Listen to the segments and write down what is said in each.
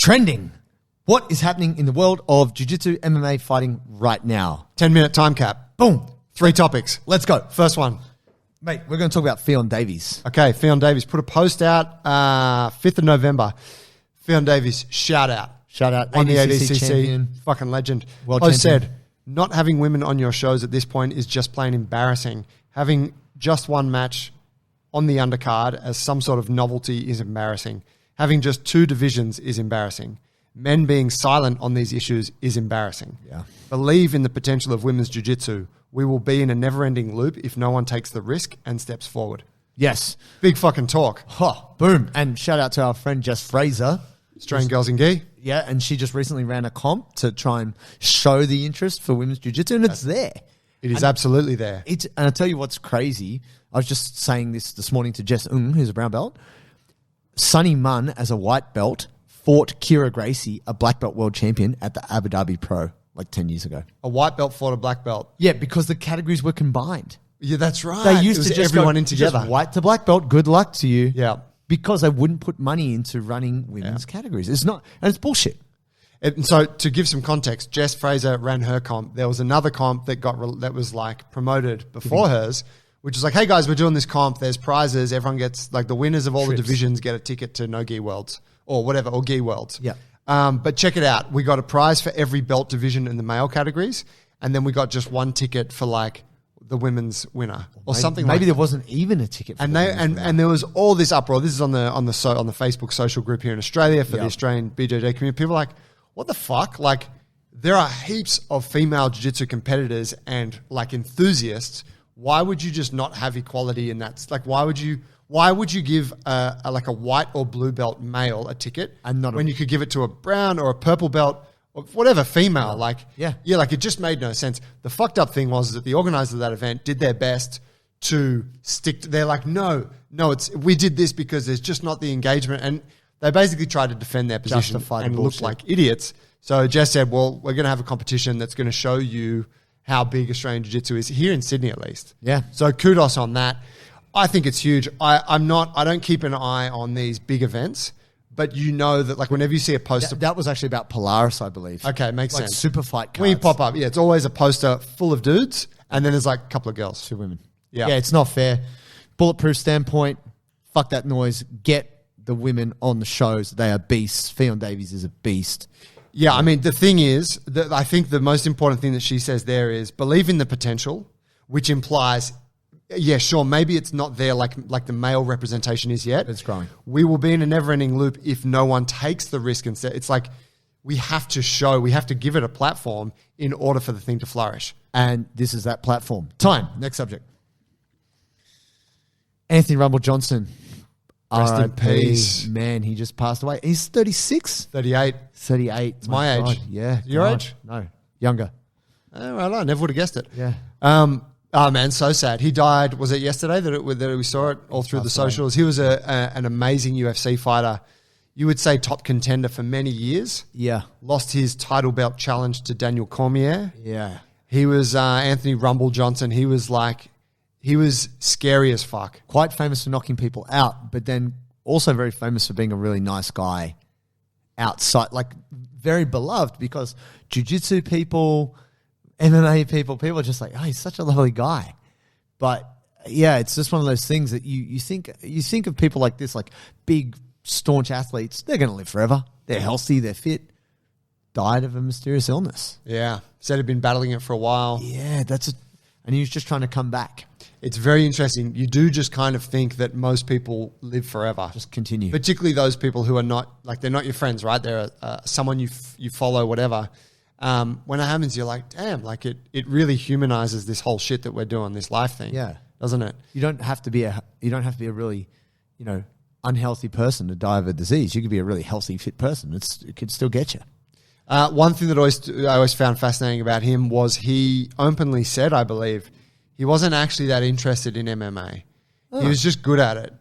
Trending. What is happening in the world of jiu-jitsu MMA fighting right now? 10-minute time cap. Boom. 3 topics. Let's go. First one. Mate, we're going to talk about Fionn Davies. Okay, Fionn Davies put a post out 5th of November. Fionn Davies, shout out. Shout out. On the ADCC ADCC. champion. Fucking legend. World Post champion. said, not having women on your shows at this point is just plain embarrassing. Having just one match on the undercard as some sort of novelty is embarrassing. Having just 2 divisions is embarrassing. Men being silent on these issues is embarrassing. Yeah. Believe in the potential of women's jiu-jitsu. We will be in a never-ending loop if no one takes the risk and steps forward. Yes. Big fucking talk. Huh. Boom. And shout out to our friend Jess Fraser. Australian Girls in Gi. Yeah, and she just recently ran a comp to try and show the interest for women's jiu-jitsu, and it's there. It is absolutely there. And I'll tell you what's crazy. I was just saying this morning to Jess who's a brown belt. Sunny Munn, as a white belt, fought Kira Gracie, a black belt world champion, at the Abu Dhabi Pro like 10 years ago. A white belt fought a black belt. Yeah, because the categories were combined. Yeah, that's right. They used It was to just everyone go, in together. just white to black belt, good luck to you. Yeah. Because they wouldn't put money into running women's categories. It's not, and it's bullshit. And so to give some context, Jess Fraser ran her comp. There was another comp that was like promoted before hers, which was like, hey guys, we're doing this comp. There's prizes. Everyone gets, like, the winners of all the divisions get a ticket to No Gi Worlds or whatever, or Gi Worlds. Yeah. But check it out. We got a prize for every belt division in the male categories. And then we got just one ticket for like the women's winner or something. Maybe like there wasn't even a ticket. For and the they women's winner. and there was all this uproar. This is on the Facebook social group here in Australia for the Australian BJJ community. People are like, what the fuck? Like, there are heaps of female jiu-jitsu competitors and like enthusiasts. Why would you just not have equality in that? Like, why would you give a white or blue belt male a ticket And not when you could give it to a brown or a purple belt or whatever female? Like, Yeah. like it just made no sense. The fucked up thing was that the organizers of that event did their best to stick to, they're like, no, we did this because there's just not the engagement. And they basically tried to defend their position Justify the and looked bullshit. like idiots. So Jess said, well, we're going to have a competition that's going to show you how big Australian Jiu-Jitsu is, here in Sydney at least. Yeah. So kudos on that. I think it's huge. I don't keep an eye on these big events, but you know that, like, whenever you see a poster. That was actually about Polaris, I believe. Okay, makes like sense. Super fight cards. When you pop up, it's always a poster full of dudes, and then there's like a couple of girls. 2 women. Yeah. Yeah, it's not fair. Bulletproof standpoint, fuck that noise. Get the women on the shows. They are beasts. Fionn Davies is a beast. Yeah, I mean, the thing is, that I think the most important thing that she says there is believe in the potential, which implies, yeah, sure, maybe it's not there like the male representation is yet. It's growing. We will be in a never-ending loop if no one takes the risk. Instead, it's like we have to give it a platform in order for the thing to flourish. And this is that platform. Time. Next subject. Anthony Rumble Johnson. Rest in RIP. peace. Man, he just passed away. He's 36? 38. 38. It's my age. Yeah. Your God. age? No. Younger. Oh, well, I never would have guessed it. Yeah. Oh man, so sad. He died. Was it yesterday that we saw it all through the socials? He was an amazing UFC fighter. You would say top contender for many years. Yeah. Lost his title belt challenge to Daniel Cormier. Yeah. He was Anthony Rumble Johnson. He was scary as fuck. Quite famous for knocking people out, but then also very famous for being a really nice guy outside, like very beloved because jiu-jitsu people, MMA people are just like, oh, he's such a lovely guy. But yeah, it's just one of those things that you think of people like this, like big, staunch athletes, they're going to live forever. They're healthy, they're fit. Died of a mysterious illness. Yeah. Said he'd been battling it for a while. Yeah, and he was just trying to come back. It's very interesting. You do just kind of think that most people live forever. Just continue. Particularly those people who are not, like, they're not your friends, right? They're someone you follow, whatever. When it happens, you're like, damn, like it really humanizes this whole shit that we're doing, this life thing. Yeah. Doesn't it? You don't have to be a really, unhealthy person to die of a disease. You could be a really healthy, fit person. It could still get you. One thing that I always found fascinating about him was he openly said, I believe, he wasn't actually that interested in MMA. Oh. He was just good at it.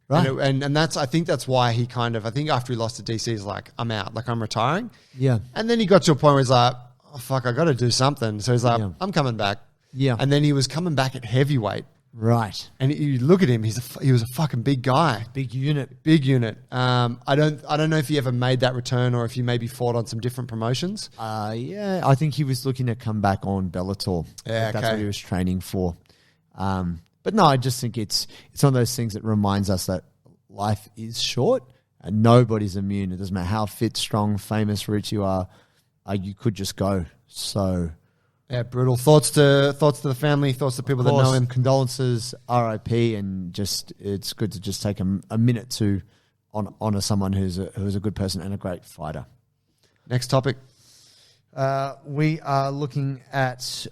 Right. And I think that's why he I think after he lost to DC, he's like, I'm out, like I'm retiring. Yeah. And then he got to a point where he's like, oh fuck, I got to do something. So he's like, I'm coming back. Yeah. And then he was coming back at heavyweight. Right. And you look at him, he was a fucking big guy. Big unit. I don't know if he ever made that return or if he maybe fought on some different promotions. Yeah, I think he was looking to come back on Bellator. Yeah, That's what he was training for. But no, I just think it's one of those things that reminds us that life is short and nobody's immune. It doesn't matter how fit, strong, famous, rich you are. You could just go. So... Yeah, brutal. Thoughts to the family, thoughts to people that know him. Condolences, RIP, and just it's good to just take a minute to honor someone who's a good person and a great fighter. Next topic. We are looking at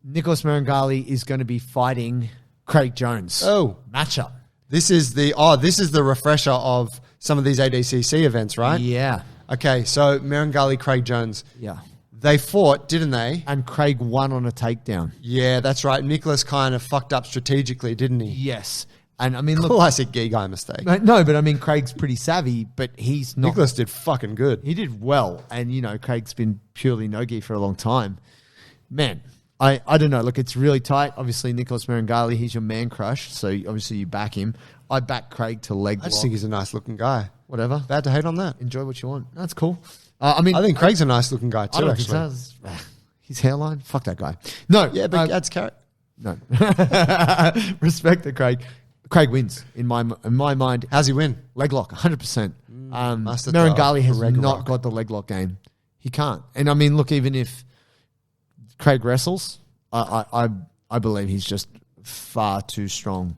Nicholas Merengali is going to be fighting Craig Jones. Oh, matchup. This is the refresher of some of these ADCC events, right? Yeah. Okay, so Merengali, Craig Jones. Yeah. They fought, didn't they? And Craig won on a takedown. Yeah, that's right. Nicholas kind of fucked up strategically, didn't he? Yes. And I mean, look. Classic gay guy mistake. No, but I mean, Craig's pretty savvy, but he's not. Nicholas did fucking good. He did well. And, Craig's been purely no-gi for a long time. Man, I don't know. Look, it's really tight. Obviously, Nicholas Merengali, he's your man crush. So obviously you back him. I back Craig to leg lock. I just think he's a nice looking guy. Whatever. Bad to hate on that. Enjoy what you want. That's cool. I think Craig's a nice looking guy too, actually. His hairline? Fuck that guy. No. Yeah, but adds carrot. No. Respect to Craig. Craig wins in my mind. How's he win? Leg lock, 100%. Master Merengali has not got the leg lock game. He can't. And I mean, look, even if Craig wrestles, I believe he's just far too strong.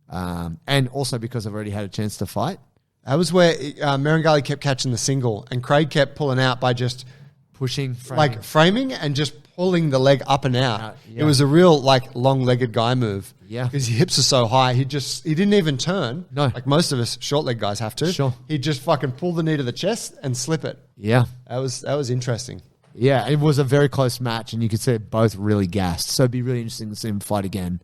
And also because I've already had a chance to fight. That was where Merengali kept catching the single and Craig kept pulling out by just pushing, framing and just pulling the leg up and out. Yeah. It was a real long-legged guy move. Yeah. Because his hips are so high. He didn't even turn. No. Like most of us short leg guys have to. Sure. He'd just fucking pull the knee to the chest and slip it. Yeah. That was interesting. Yeah, it was a very close match and you could see it both really gassed. So it'd be really interesting to see him fight again.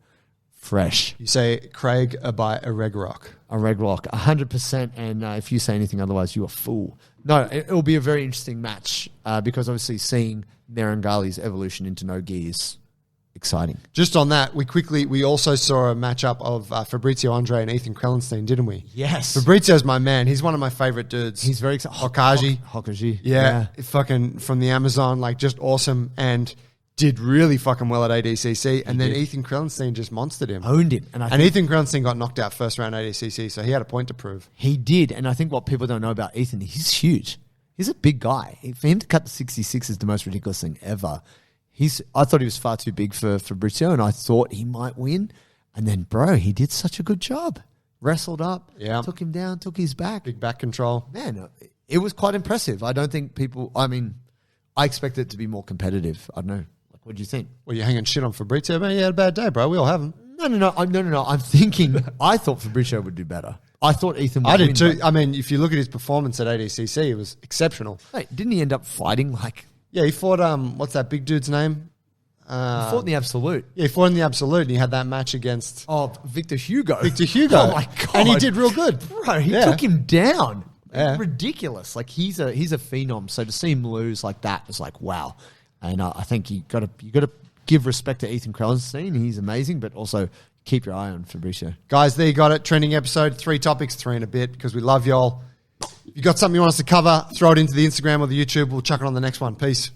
Fresh. You say Craig by a reg rock. A reg rock, 100%. And if you say anything otherwise, you're a fool. No, it'll be a very interesting match because obviously seeing Merengali's evolution into no-gi is exciting. Just on that, we also saw a matchup of Fabrizio Andre and Ethan Krellenstein, didn't we? Yes. Fabrizio's my man. He's one of my favorite dudes. He's very exciting. Hokaji. Yeah. Fucking from the Amazon, just awesome. And did really fucking well at ADCC, and then Ethan Krellenstein just monstered him. Owned him. And Ethan Krellenstein got knocked out first round ADCC, so he had a point to prove. He did, and I think what people don't know about Ethan, he's huge. He's a big guy. For him to cut the 66 is the most ridiculous thing ever. I thought he was far too big for Fabrizio, and I thought he might win. And then, bro, he did such a good job. Wrestled up, took him down, took his back. Big back control. Man, it was quite impressive. I don't think I expected it to be more competitive. I don't know. What do you think? Well, you're hanging shit on Fabrizio, man. He had a bad day, bro. We all have him. No. I'm thinking, I thought Fabrizio would do better. I thought Ethan would I win. did too. I mean, if you look at his performance at ADCC, it was exceptional. Wait, didn't he end up fighting Yeah, he fought, what's that big dude's name? He fought in the Absolute. Yeah, he fought in the Absolute, and he had that match against... Oh, Victor Hugo. Oh, my God. And he did real good. Bro, he took him down. Yeah. Ridiculous. He's a phenom. So to see him lose like that was wow. And I think you got to give respect to Ethan Krellenstein. He's amazing, but also keep your eye on Fabrizio. Guys, there you got it. Trending episode, 3 topics, 3 in a bit, because we love y'all. If you got something you want us to cover, throw it into the Instagram or the YouTube. We'll chuck it on the next one. Peace.